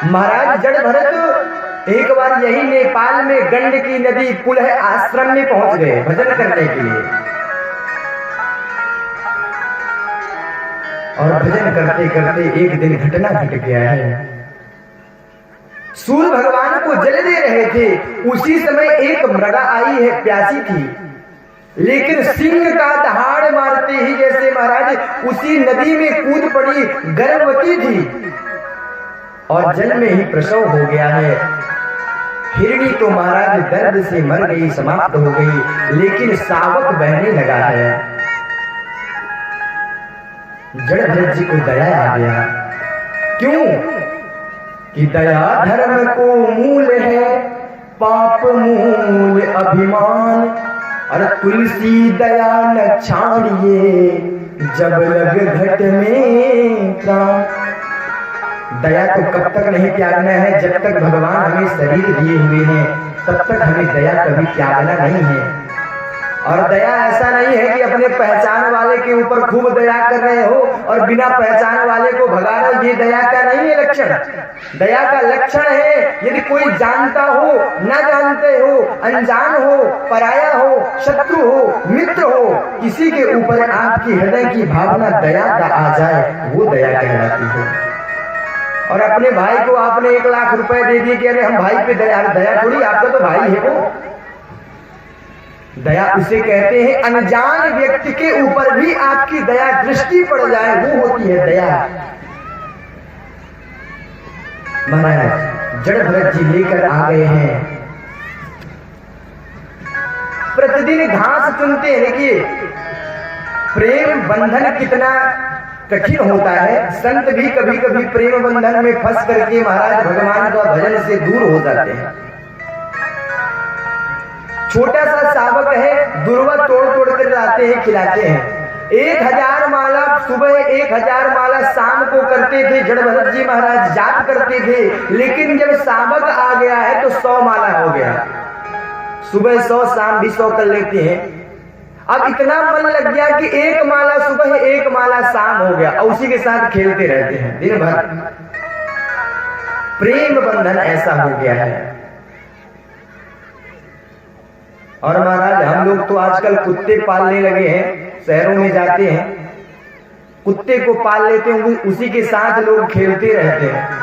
महाराज जड़ भरत एक बार यही नेपाल में गंडकी नदी पुल है आश्रम में पहुंच गए भजन करने के लिए। और भजन करते करते एक दिन घटना घट गया है। सूर्य भगवान को जल दे रहे थे, उसी समय एक मृगा आई है, प्यासी थी, लेकिन सिंह का दहाड़ मारते ही जैसे महाराज उसी नदी में कूद पड़ी, गर्भवती थी और जल में ही प्रसव हो गया है। हिरणी तो महाराज दर्द से मर गई, समाप्त हो गई, लेकिन शावक बहने लगा है। जड़ भरत जी को दया आ गया। क्यों? कि दया धर्म को मूल है, पाप मूल अभिमान। और तुलसी दया न छाड़िए, जब लग घट में प्राण। दया तो कब तक नहीं त्यागना है, जब तक भगवान हमें शरीर दिए हुए हैं तब तक हमें दया कभी त्यागना नहीं है। और दया ऐसा नहीं है कि अपने पहचान वाले के ऊपर खूब दया कर रहे हो और बिना पहचान वाले को भगा रहे हो, ये दया का नहीं है लक्षण। दया का लक्षण है यदि कोई जानता हो, न जानते हो, अनजान हो, पराया हो, शत्रु हो, मित्र हो, किसी के ऊपर आपकी हृदय की भावना दया का आ जाए, वो दया कहलाती है। और अपने भाई को आपने 1 लाख रुपए दे दिए कि अरे हम भाई पे दया, दया थोड़ी, आपका तो भाई है वो। दया उसे कहते हैं अनजान व्यक्ति के ऊपर भी आपकी दया दृष्टि पड़ जाए, वो होती है दया। महाराज जड़ भरत जी लेकर आ गए हैं। प्रतिदिन घास चुनते हैं। देखिए प्रेम बंधन कितना कठिन होता है। संत भी कभी कभी प्रेम बंधन में फंस करके महाराज भगवान का भजन से दूर हो जाते हैं। छोटा सा शावक है, दुर्वा तोड़ तोड़ कर लाते हैं, खिलाते हैं। 1000 माला सुबह, 1000 माला शाम को करते थे जड़ भरत जी महाराज, जाप करते थे। लेकिन जब शावक आ गया है तो 100 माला हो गया। सुबह 100, शाम भी 100 कर लेते हैं। अब इतना मन लग गया कि 1 माला सुबह, 1 माला शाम हो गया, और उसी के साथ खेलते रहते हैं दिन भर। प्रेम बंधन ऐसा हो गया है। और महाराज हम लोग तो आजकल कुत्ते पालने लगे हैं, शहरों में जाते हैं, कुत्ते को पाल लेते हैं, उसी के साथ लोग खेलते रहते हैं।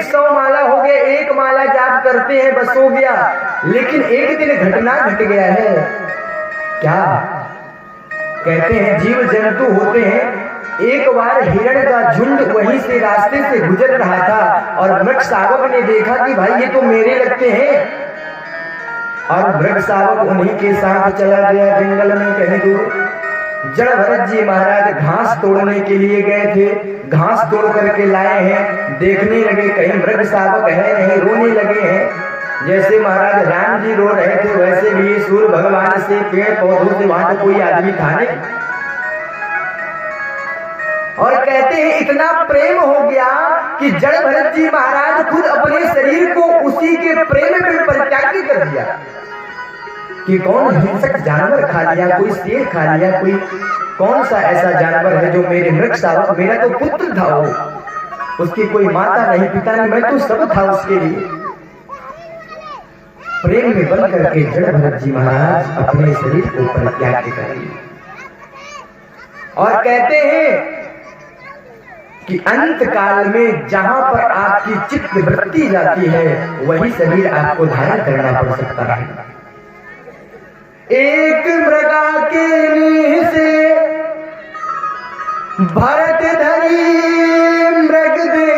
100 माला हो गए, 1 माला जाप करते हैं, बस हो गया। लेकिन एक दिन घटना घट गया है। क्या कहते हैं, जीव जंतु होते हैं। एक बार हिरण का झुंड वहीं से रास्ते से गुजर रहा था और वृक्ष शावक ने देखा कि भाई ये तो मेरे लगते हैं, और वृक्ष शावक उन्हीं के साथ चला गया जंगल में कहीं दूर। जड़ भरत जी महाराज घास तोड़ने के लिए गए थे, घास तोड़ करके लाए हैं, देखने लगे कहीं वृक्ष शावक है नहीं, रोने लगे हैं। जैसे महाराज राम जी रो रहे थे वैसे भी सूर्य भगवान से, पेड़ पौधों से वहां कोई आदमी था नहीं। और कहते हैं इतना प्रेम हो गया कि जड़ भरत जी महाराज खुद अपने शरीर को उसी के प्रेम में परित्याग कर दिया। कि कौन हिंसक जानवर खा लिया, कोई शेर खा लिया, कोई कौन सा ऐसा जानवर है जो मेरे वृक्ष शावक, मेरा तो पुत्र था वो, उसकी कोई माता नहीं, पिता नहीं, मैं तो सब था उसके लिए। प्रेम में बंध करके जड़ भरत जी महाराज अपने शरीर को परित्याग कर दिए। और कहते हैं कि अंत काल में जहां पर आपकी चित्त वृत्ति जाती है वही शरीर आपको धारण करना पड़ सकता है। एक मृगा के नेह से भरत धरी मृग दे,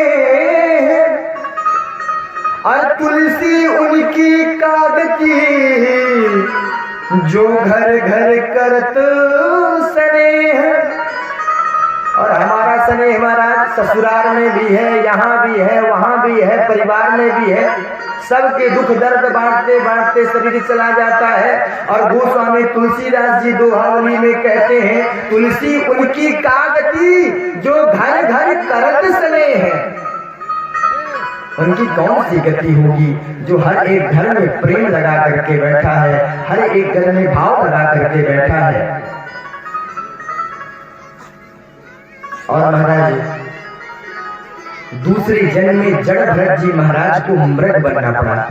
और तुलसी उनकी कागती, जो घर घर करत स्नेह। और हमारा स्नेह महाराज ससुराल में भी है, यहाँ भी है, वहां भी है, परिवार में भी है। सबके दुख दर्द बांटते बांटते शरीर चला जाता है। और गोस्वामी तुलसीदास जी दोहावली में कहते हैं, तुलसी उनकी कागती, जो घर घर करत स्नेह है। उनकी कौन सी गति होगी जो हर एक घर में प्रेम लगा करके बैठा है, हर एक घर में भाव लगा करके बैठा है। और महाराज दूसरे जन्म में जड़ भरत जी महाराज को मृग बनना पड़ा।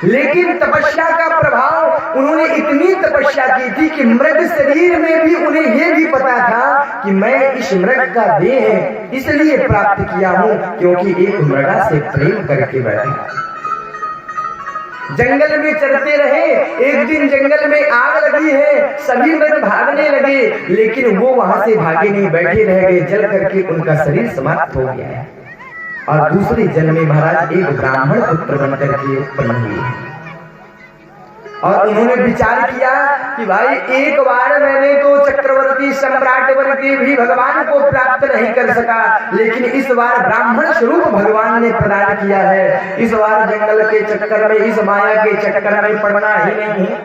लेकिन तपस्या का प्रभाव, उन्होंने इतनी तपस्या की थी कि मृग शरीर में भी उन्हें यह भी पता था कि मैं इस मृग का देह इसलिए प्राप्त किया हूं क्योंकि एक मृगा से प्रेम करके बैठा। जंगल में चलते रहे, एक दिन जंगल में आग लगी है, सभी मृग भागने लगे, लेकिन वो वहां से भागे नहीं, बैठे रह गए, जल करके उनका शरीर समाप्त हो गया है। और दूसरे जन्म में महाराज एक ब्राह्मण पुत्र बनकर के उत्पन्न हुए और उन्होंने विचार किया कि भाई एक बार मैंने तो चक्रवर्ती सम्राट बन के भी भगवान को प्राप्त नहीं कर सका, लेकिन इस बार ब्राह्मण स्वरूप भगवान ने प्रदान किया है। इस बार जंगल के चक्कर में, इस माया के चक्कर में पड़ना ही नहीं है,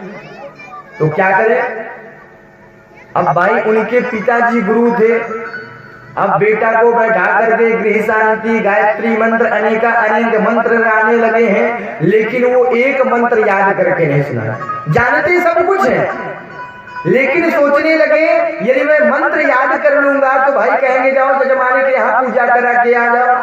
तो क्या करे। अब भाई उनके पिताजी गुरु थे, अब बेटा को बैठा करके गृह शांति, गायत्री मंत्र, अनेक मंत्र गाने लगे हैं, लेकिन वो एक मंत्र याद करके नहीं सुना। जानते सब कुछ है, लेकिन सोचने लगे यदि मैं मंत्र याद कर लूंगा तो भाई कहेंगे जाओ जजमाने के यहाँ पूजा करा के आ जाओ,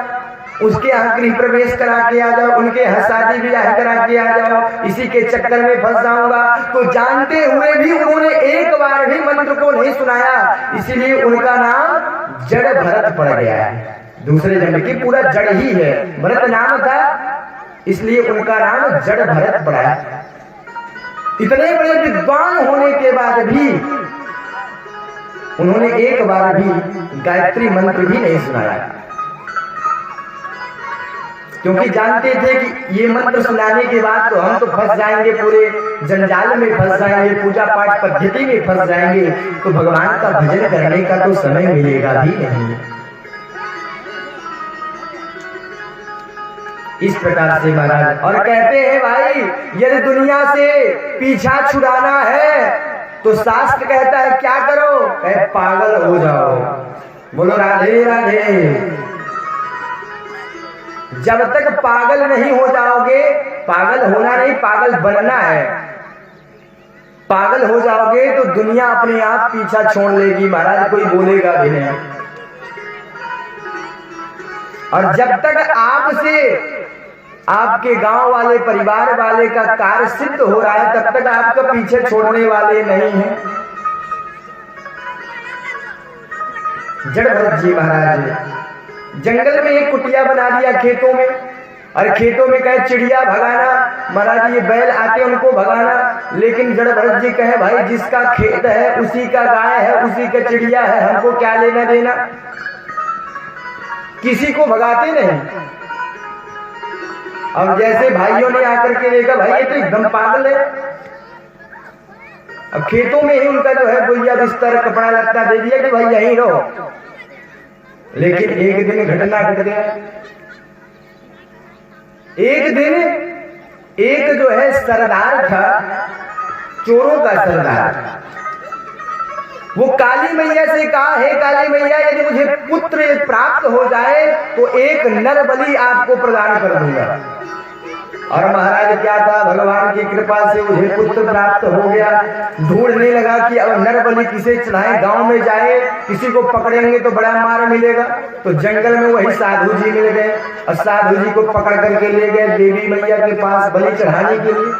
उसके यहाँ गृह प्रवेश करा के आ जाओ, उनके यहाँ शादी ब्याह करा के आ जाओ, इसी के चक्कर में फंस जाऊंगा। तो जानते हुए भी उन्होंने एक बार भी मंत्र को नहीं सुनाया, इसीलिए उनका नाम जड़ भरत पड़ गया है। दूसरे जन्म की पूरा जड़ ही है, भरत नाम था, इसलिए उनका नाम जड़ भरत पड़ा है। इतने बड़े विद्वान होने के बाद भी उन्होंने एक बार भी गायत्री मंत्र भी नहीं सुनाया, क्योंकि जानते थे कि ये मंत्र सुनाने के बाद तो हम तो फंस जाएंगे, पूरे जंजाल में फंस जाएंगे, पूजा पाठ पद्धति में फंस जाएंगे, तो भगवान का भजन करने का तो समय मिलेगा भी नहीं। इस प्रकार से महाराज और कहते हैं भाई यदि दुनिया से पीछा छुड़ाना है तो शास्त्र कहता है क्या करो, कहे पागल हो जाओ। बोलो राधे राधे। जब तक पागल नहीं हो जाओगे, पागल होना नहीं, पागल बनना है। पागल हो जाओगे तो दुनिया अपने आप पीछा छोड़ लेगी महाराज, कोई बोलेगा भी नहीं। और जब तक आपसे आपके गांव वाले, परिवार वाले का कार्य सिद्ध हो रहा है, तब तक आपको पीछे छोड़ने वाले नहीं हैं। जड़ भरत जी महाराज जंगल में एक कुटिया बना दिया खेतों में, और खेतों में कहे चिड़िया भगाना, महाराज ये बैल आते उनको भगाना, लेकिन जड़ भरत जी कहे भाई जिसका खेत है उसी का गाय है, उसी का चिड़िया है, हमको क्या लेना देना, किसी को भगाते नहीं। अब जैसे भाइयों ने आकर के देखा भाई ये तो एकदम पागल है, अब खेतों में ही उनका जो है बोलिया बिस्तर कपड़ा लगता दे दिया कि भाई यहीं रहो। लेकिन एक दिन घटना घट गया। एक दिन एक जो है सरदार था, चोरों का सरदार, वो काली मैया से कहा हे काली मैया यदि मुझे पुत्र प्राप्त हो जाए तो एक नर बलि आपको प्रदान कर दूंगा। और महाराज क्या था, भगवान की कृपा से मुझे पुत्र प्राप्त हो गया। ढूंढने लगा कि अब नर बलि किसे चढ़ाए, गांव में जाए, किसी को पकड़ेंगे तो बड़ा मार मिलेगा। तो जंगल में वही साधु जी मिल गए और साधु जी को पकड़ करके ले गए देवी मैया के पास बलि चढ़ाने के लिए।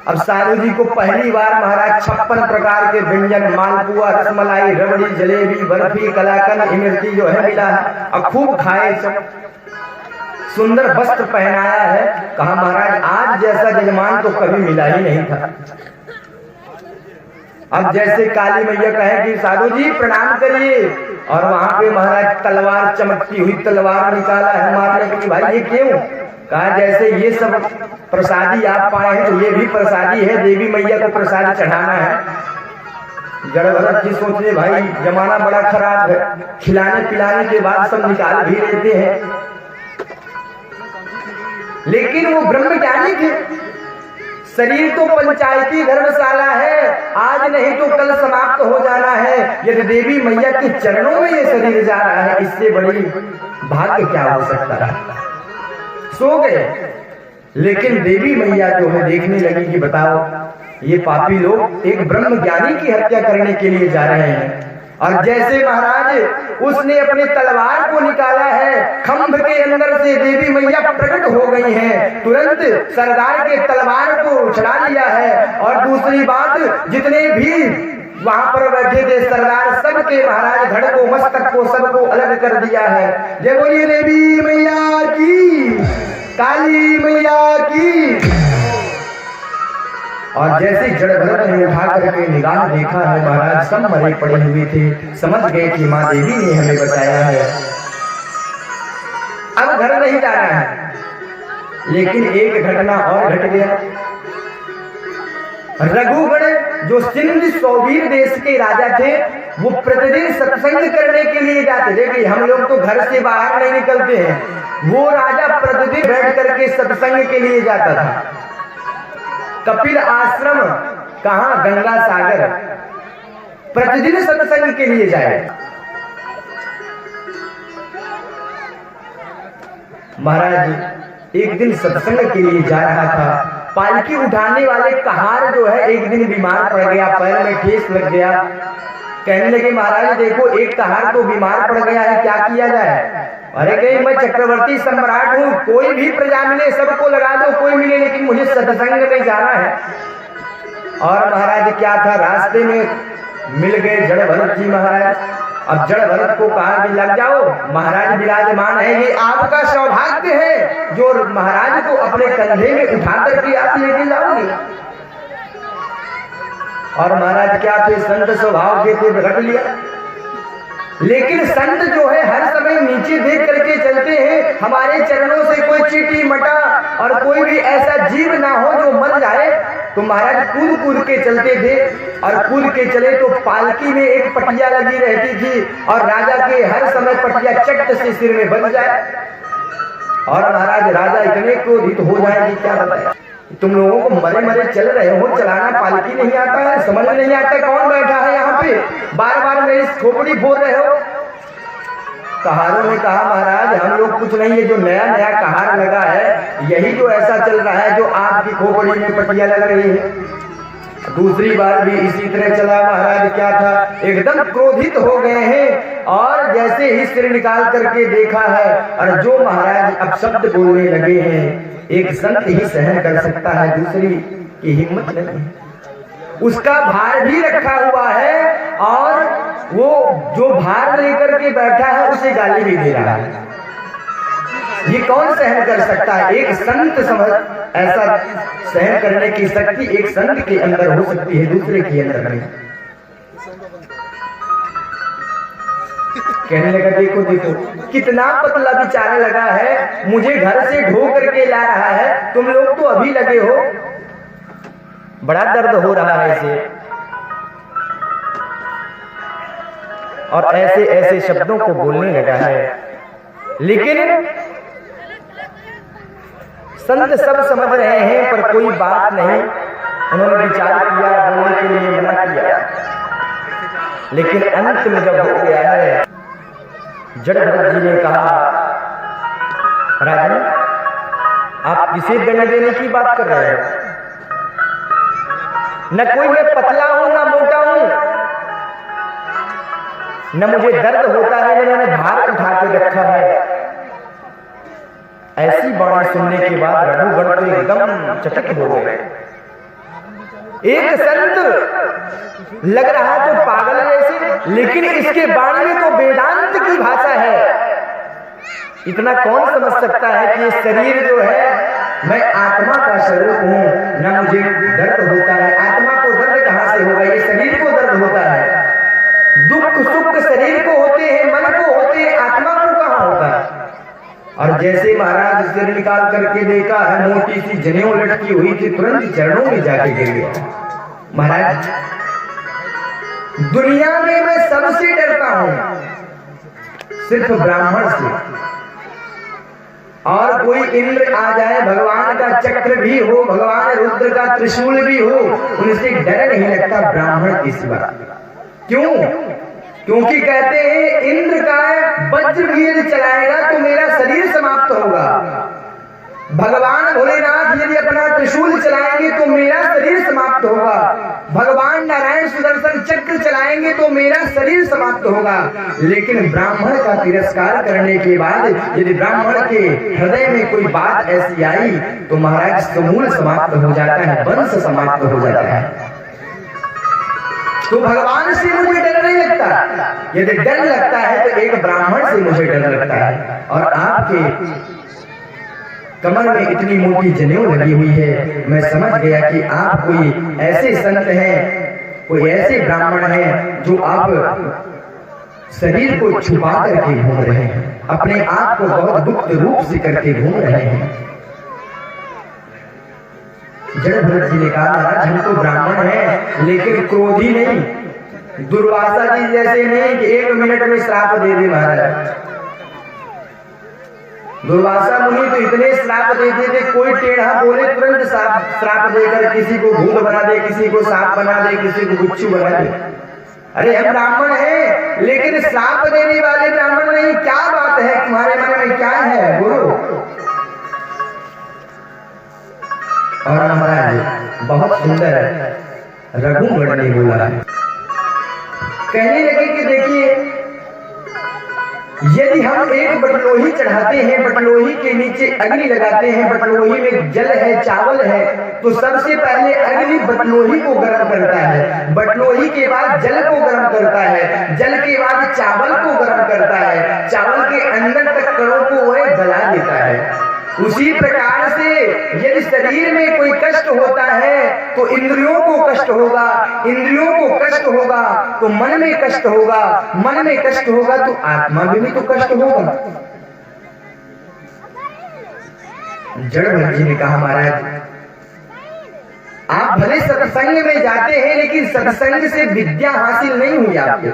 अब साधु जी को पहली बार महाराज 56 प्रकार के व्यंजन, मालपुआ, रसमलाई, रबड़ी, जलेबी, बर्फी, कलाकंद, इमरती जो है मिला है, अब खूब खाए, सब सुंदर वस्त्र पहनाया है। कहा महाराज आज जैसा जजमान तो कभी मिला ही नहीं था। अब जैसे काली मैया कहे कि साधु जी प्रणाम करिए, और वहां पे महाराज तलवार, चमकती हुई तलवार निकाला है मारने के लिए। भाई ये क्यों? कहा जैसे ये सब प्रसादी आप पाए हैं तो ये भी प्रसादी है, देवी मैया को प्रसाद चढ़ाना है। जड़ भरत जी सोच रहे भाई जमाना बड़ा खराब है, खिलाने पिलाने के बाद सब निकाल भी लेते हैं। लेकिन वो ब्रह्म ज्ञानी थे, शरीर तो पंचायती धर्मशाला है, आज नहीं तो कल समाप्त हो जाना है। यदि देवी मैया के चरणों में ये शरीर जा रहा है, इससे बड़ी भाग्य क्या हो सकता है। सो गए, लेकिन देवी मैया जो है देखने लगी कि बताओ ये पापी लोग एक ब्रह्म ज्ञानी की हत्या करने के लिए जा रहे हैं, और जैसे महाराज उसने अपनी तलवार को निकाला है, खंभ के अंदर से देवी मैया प्रकट हो गई हैं, तुरंत सरदार के तलवार को उछला लिया है। और दूसरी बात, जितने भी वहां पर बैठे थे सरदार, सबके महाराज धड़ को, मस्तक को, सबको अलग कर दिया है। जय बोलिए देवी मैया की, काली मैया की। और जैसे जड़भरत ने उठा करके निगाह देखा है, महाराज सब मरे पड़े हुए थे, समझ गए कि माँ देवी ने हमें बचाया है, अब घर नहीं जाना है। लेकिन एक घटना और घट गया। रघुगण जो सिंध सौवीर देश के राजा थे, वो प्रतिदिन सत्संग करने के लिए जाते थे। कि हम लोग तो घर से बाहर नहीं निकलते हैं, वो राजा प्रतिदिन बैठ करके सत्संग के लिए जाता था। कपिल आश्रम कहां, गंगा सागर, प्रतिदिन सत्संग के लिए जाए। महाराज एक दिन सत्संग के लिए जा रहा था, पालकी उठाने वाले कहार जो है एक दिन बीमार पड़ गया, पैर में ठेस लग गया। कहने लगे महाराज देखो एक कहार तो बीमार पड़ गया है, क्या किया जाए? अरे कहीं मैं चक्रवर्ती सम्राट हूँ, कोई भी प्रजा मिले सबको लगा दो, कोई मिले, लेकिन मुझे सत्संग में जाना है। और महाराज क्या था, रास्ते में मिल गए जड़भरत जी महाराज। अब जड़भरत को कहा कि लग जाओ, महाराज विराजमान है, ये आपका सौभाग्य है जो महाराज को अपने कंधे में उठा करके आप लेके जाओगे। और महाराज क्या थे, संत स्वभाव के थे, रख लिया। लेकिन संत जो है हर समय नीचे देख करके चलते हैं, हमारे चरणों से कोई चींटी मटा और कोई भी ऐसा जीव ना हो जो मर जाए। तो महाराज कूद कूद के चलते थे, और कूद के चले तो पालकी में एक पटिया लगी रहती थी, और राजा के हर समय पटिया चट से सिर में बज जाए। और महाराज राजा इतने क्रोधित हो जाए कि क्या बताया। तुम लोगों को मरे मरे चल रहे हो, चलाना पालकी नहीं आता है, समझ नहीं आता कौन बैठा है यहाँ पे, बार बार मेरी खोपड़ी बोल रहे हो। कहारों ने कहा महाराज हम लोग कुछ नहीं, ये जो नया नया कहार लगा है यही जो ऐसा चल रहा है जो आपकी खोपड़ी में पटिया लग रही है। दूसरी बार भी इसी तरह चला। महाराज क्या था, एकदम क्रोधित हो गए हैं, और जैसे ही सिर निकाल करके देखा है, और जो महाराज अब शब्द बोलने लगे हैं एक संत ही सहन कर सकता है, दूसरी की हिम्मत नहीं। उसका भार भी रखा हुआ है, और वो जो भार लेकर के बैठा है उसे गाली भी दे रहा है। ये कौन सहन कर सकता है? एक संत समझ, ऐसा सहन करने की शक्ति एक संत के अंदर हो सकती है, दूसरे के अंदर नहीं। कहने लगा देखो देखो कितना पतला बेचारा लगा है, मुझे घर से ढो करके ला रहा है, तुम लोग तो अभी लगे हो, बड़ा दर्द हो रहा है इसे। और ऐसे ऐसे शब्दों को बोलने लगा है। लेकिन संत सब समझ रहे हैं पर कोई बात नहीं, उन्होंने विचार किया, बोलने के लिए मना किया। लेकिन अंत में जब हो गया है, जड़भरत जी ने कहा राजन आप किसे दंड देने की बात कर रहे हो? न कोई मैं पतला हूं न मोटा हूं, न मुझे दर्द होता है, न मैंने भार उठा के रखा है। ऐसी बात सुनने के बाद रघुगण तो एकदम चटक हो गए। एक संत लग रहा तो पागल जैसे, लेकिन इसके बारे में तो वेदांत की भाषा है। इतना कौन समझ सकता है कि ये शरीर जो है, मैं आत्मा का स्वरूप हूं, न मुझे दर्द होता है। आत्मा को दर्द कहां से होगा, ये शरीर को दर्द होता है। दुख सुख शरीर को होते हैं, मन को होते हैं, आत्मा को कहां होता है। और जैसे महाराज सिर निकाल करके देखा है, मोटी सी जनेऊ लटकी हुई थी, तुरंत चरणों में जाके गिर गया। महाराज दुनिया में मैं सबसे डरता हूं, सिर्फ ब्राह्मण से। और कोई इंद्र आ जाए, भगवान का चक्र भी हो, भगवान रुद्र का त्रिशूल भी हो, उनसे डर नहीं लगता ब्राह्मण की सिवा। क्यों? क्योंकि कहते हैं इंद्र का वज्र भी यदि चलाएगा तो मेरा शरीर समाप्त होगा। भगवान भोलेनाथ यदि अपना त्रिशूल चलाएंगे तो मेरा शरीर समाप्त होगा। भगवान नारायण सुदर्शन चक्र चलाएंगे तो मेरा शरीर समाप्त होगा, लेकिन ब्राह्मण का तिरस्कार करने के बाद यदि ब्राह्मण के हृदय में कोई बात ऐसी आई तो महाराज समूल समाप्त हो जाता है, वंश समाप्त हो जाता है। तो भगवान से मुझे डर नहीं लगता, यदि डर लगता है तो एक ब्राह्मण से मुझे डर लगता है। और आपके कमर में इतनी मोटी जनेऊ लगी हुई है, मैं समझ गया कि आप कोई ऐसे संत हैं, कोई ऐसे ब्राह्मण हैं जो आप शरीर को छुपा करके घूम रहे हैं, अपने आप को बहुत गुप्त रूप से करके घूम रहे हैं। जड़ भरत जी ने कहा महाराज हम तो ब्राह्मण हैं लेकिन क्रोधी नहीं, दुर्वासा जी जैसे नहीं कि 1 मिनट में श्राप दे दे। महाराज दुर्वासा मुनि तो इतने श्राप देते थे, कोई टेढ़ा बोले तुरंत श्राप देकर किसी को भूत बना दे, किसी को सांप बना दे, किसी को गुच्छू बना दे। अरे हम ब्राह्मण हैं लेकिन श्राप देने वाले ब्राह्मण नहीं, क्या बात है तुम्हारे मन में, क्या है गुरु? और महाराज बहुत सुंदर रघुगण ने बोला, कहने लगे कि देखिए यदि हम एक बटलोही चढ़ाते हैं, बटलोही के नीचे अग्नि लगाते हैं, बटलोही में जल है, चावल है, तो सबसे पहले अग्नि बटलोही को गर्म करता है, बटलोही के बाद जल को गर्म करता है, जल के बाद चावल को गर्म करता है, चावल के अंदर तक कणों को वह गला देता है। उसी प्रकार से यदि शरीर में कोई कष्ट होता है तो इंद्रियों को कष्ट होगा, इंद्रियों को कष्ट होगा तो मन में कष्ट होगा, मन में कष्ट होगा तो आत्मा में भी तो कष्ट होगा। जड़भरत जी ने कहा महाराज आप भले सत्संग में जाते हैं लेकिन सत्संग से विद्या हासिल नहीं हुई आपको।